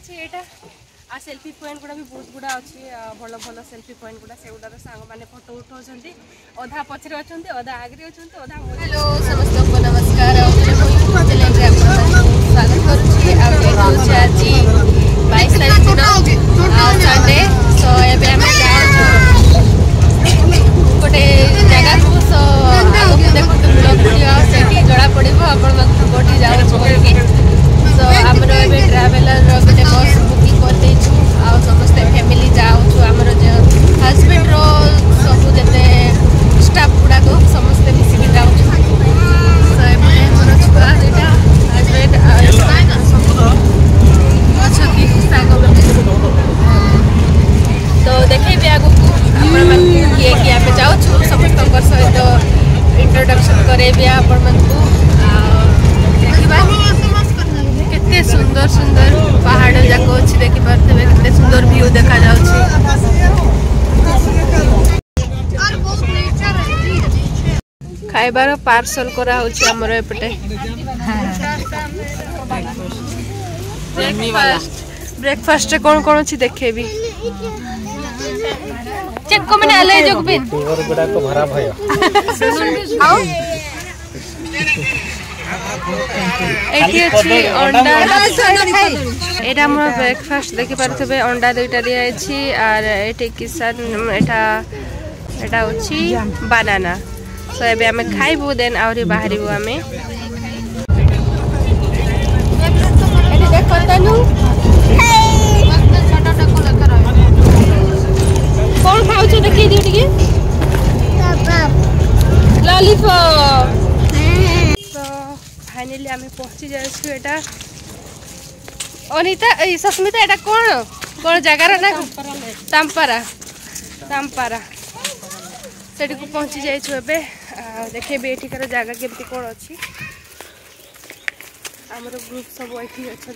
अच्छी एटा आ selfie point गुड़ा भी बहुत गुड़ा अच्छी भल भल सेल्फी पॉइंट गुड़ा से गुड़ा सांग मैंने फोटो उठाउछंती अधा पछरे अछंती अधा आगरे अछंती अधा हेलो समस्त को नमस्कार स्वागत करूची आ आज 22 तारीख दिन संडे सो एबे हमें गोटे जगह को सो आगो देखो ब्लॉग से जड़ा पड़ो आपण गोटी जाऊ सो आमर ए ट्रावेलर गोटे बस बुकिंग कर देछु आ समस्त फैमिली जाऊ आमर जो हस्बैंड रो सब जते स्टाफ गुडा को समस्त मिसिक जाऊ सो एबे मोर छुआ दुटा हस्बैंड अछती सागो तो देखैबे आगो आपण मन किए कि आमे जाऊ समस्त सहित इंट्रोडक्शन करेबे आपण मन को देखिबा केते सुंदर सुंदर पहाड़ जाको अछि देखि परते केते सुंदर व्यू देखा जाउछि खाइबार पार्सल करा होछि हमर एपटे ब्रेकफास्ट कौन कौन अछि देखेबी चेक को मैंने आले जोगबिन टूर गुडा को भरा भयो आओ एठी अछि अंडा एटा मोर ब्रेकफास्ट देखि परथबे अंडा दुइटा दिया अछि आर एठी किसान एटा एटा अछि बनाना सो एबे हमें खाइबो देन आउरी बाहरिबो हमें एठी देख तनु कौन खाउछ देखि दिउ टिके लॉलीपॉप फाइनली आम पहुँची जाइए एटा अनिता सस्मिता एटा कौन कौन जगार ना तांपारा तांपारा से पहुँची जाइए एबे देखे एठिकार जगह केमती कौन अच्छी आमर ग्रुप सब ये अच्छा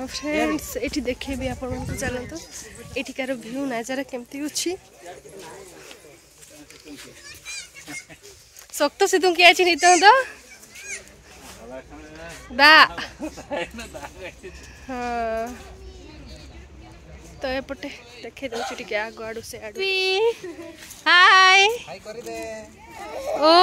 फ्रेंड्स ये देखे भी आप चलते एठिकार व्यू नजारा केमती अच्छी शक्त सिद्धू किए नित दा हाँ तो एपटे देखे दूसरी टे आग आड़ू से आड़ू हाय ओ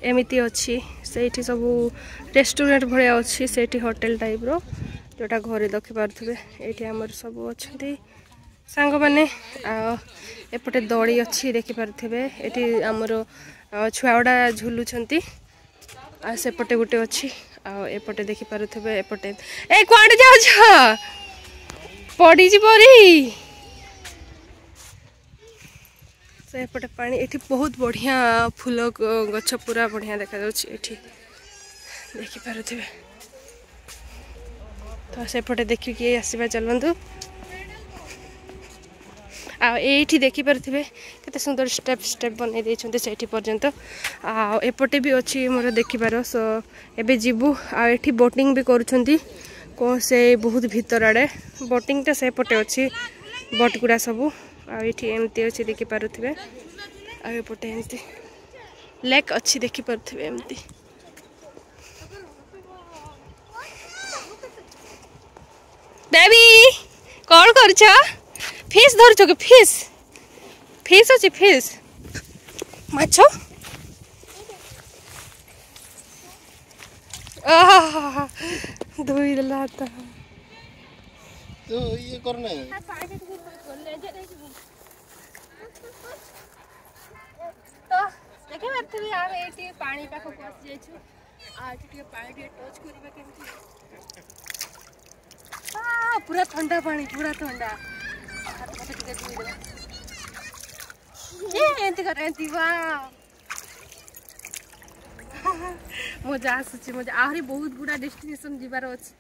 एमती अच्छी से सब रेस्टोरेंट भाया अच्छी से होटेल टाइप रो जोटा घरे देखी पारे ये आमर सब अच्छा सांग मैंने एपटे दड़ी अच्छी देखी पारे ये आमर छुआ गुड़ा झुलुंट सेपटे गोटे अच्छी आएपटे देखी पारे एपटे ए कौन जाऊछ पड़ी परी से एपटे पानी ये बहुत बढ़िया फूल गछ पूरा बढ़िया देखा देखि पारे तो सेपटे देखिए आसवा चलतु आठी देखी पारे केते सुंदर स्टेप स्टेप बनई देते से पर्यंत आएपटे भी अच्छी मोर देखिपार सो एबे जीवु आठी बोटिंग भी करुँच कौन से बहुत भीतर आड़े बोटिंगटा सेपटे अच्छी बोट गुड़ा सबू आठी एमती अच्छी देखी पारे आएपटे एमती लेक अच्छी देखी पारे एमती बेबी कौन कर फिश धरछ कि फिश फिश अच्छी फिश माछ धोई देला तो ये करना पारथबे आमे एटी पानी पाखो पस जाइछु आ एटी पानी टच करबा केमती पूरा ठंडा पानी पूरा ठंडा हाथ मते टिके दुई देबा एंती कर एंती वाह मजा आसुची मजा आहरी बहुत गुडा डेस्टिनेशन जिबार अछि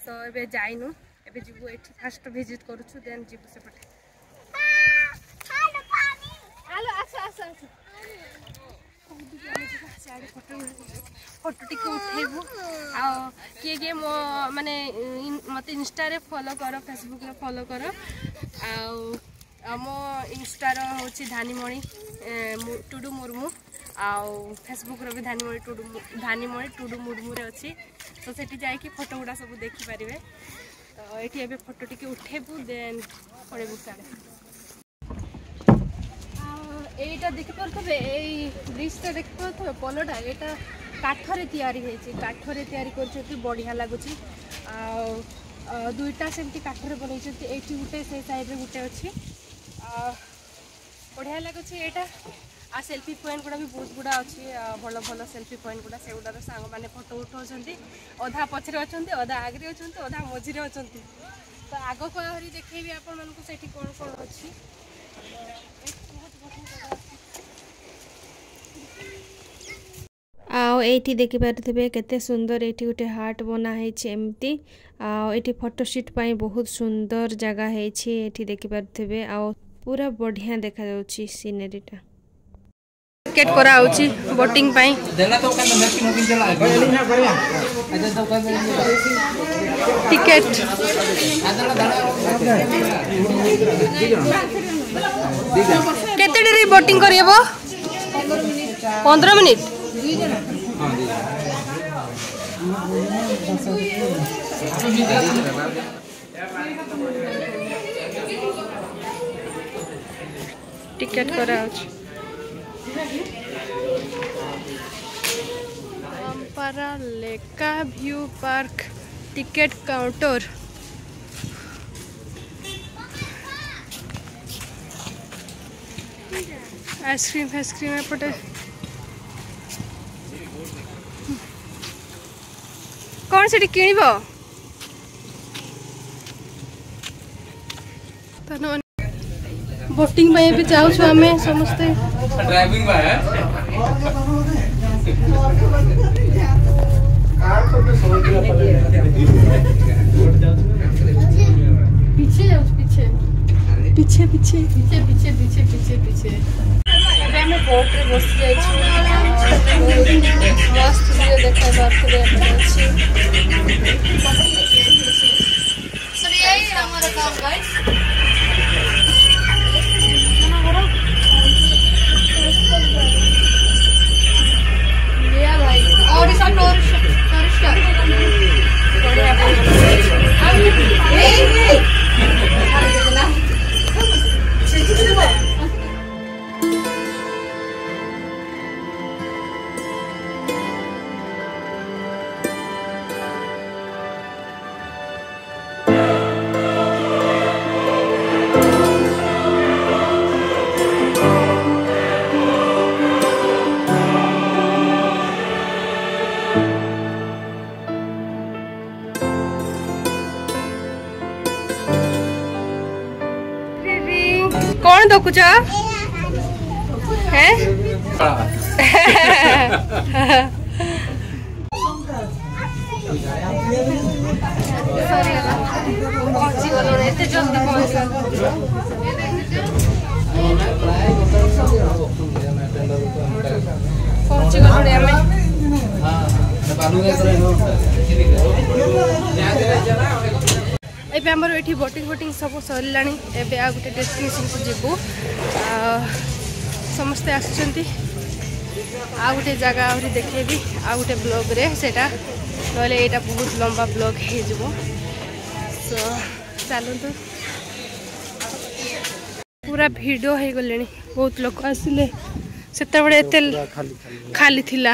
सो एबे जाइनु एबे जिबु एठी फर्स्ट विजिट करूछु देन जिबु सेपटे हेलो आसो आसो आसो फोटो टिके उठेबु आ किए मो माने मते इंस्टा रे फॉलो करो फेसबुक रे फॉलो करो आ मो इंस्टा रो होची धानीमणि टुडू मुर्मू आउ फेसबुक रे भी धानीमणि टुडू मुर्मू रे अछि तो सेठी जाई कि फोटो गुडा सब देखि परिबे तो एठी एबे फोटो टिके उठेबु देन पड़ेबु साडे एटा देखि परथबे एई ब्रिजटा देखि परथबे पोलोटा एटा काठरे तयारी हेछि काठरे तयारी करछथि बढ़िया लागुछि आ दुईटा सेमति काठरे बनैछथि एठी गुटे से साइड रे गुटे अछि बढ़िया लागुछि एटा आ सेल्फी पॉइंट गुडा भी बहुत गुडा अछि भलो भलो सेल्फी पॉइंट गुडा से गुडा सांग माने फोटो उठौछथि अधा पछरे अछथि अधा आगरे अछथि अधा मझिरे अछथि तो आगो को हरी देखैबी आपन मन को सेठी कोन कोन अछि आउ एठी देखि पारथबे केते सुंदर एठी उठे हार्ट बना हेछि एम्ति आउ एठी फोटोशूट पई बहुत सुंदर जगह हेछि एठी देखि पारथबे आउ पूरा बढ़िया देखा जाउछि सीनरीटा टिकेट करा होछि बोटिंग पई टिकेट केते देरी बोटिंग करियबो 15 मिनिट टिकेट करा होछि अम्पारा लेका view park ticket counter ice cream एपटे कौन से किणव बोटिंग में भी जाऊँ आम समस्ते ड्राइविंग पीछे जाऊँ पीछे पीछे पीछे पीछे पीछे पीछे पीछे पीछे आम बोट रे बस मस्त व्यू देखा पारे कौन देखुच है पहुंची गलुनी आमे एबे हमर एठी बोटिंग सब सरलानी एबे आ गुटे डेस्टिनेशन को जेबू समस्ते आसुचंती आ गुटे जगह आउरी देखेबी आ गुटे ब्लॉग रे सेटा नले एटा बहुत लंबा ब्लॉग हे जेबो सो चलो तो पूरा वीडियो हे गलेनी बहुत लोग आसिले सेते बडे एते खाली थिला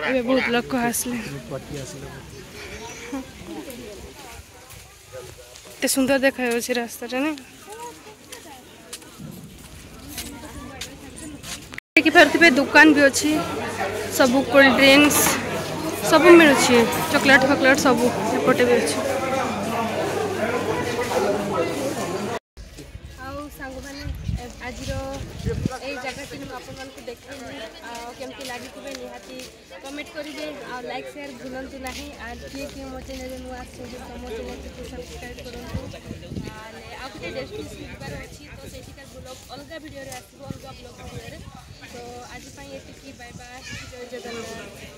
एबे बहुत लोग आसले ते सुंदर देखा रास्ता ना देखिपे दुकान भी अच्छी सब कोल्ड ड्रिंक्स सब मिलूँ चॉकलेट फॉकलेट सब एपटे भी अच्छी आज जगह टी आपको देखी केमती लगी निहाती कमेंट करेंगे आ लाइक शेयर भूलु ना किए किए मो चैनल नुआ मो चैनल को सब्सक्राइब करूँ आगे डेस्टिनेशन जाबार अच्छी तो सेठिका ब्लॉग अलग वीडियो आसो अलग ब्लॉग वीडियो तो आज ये बाय बाय जय जगन्नाथ।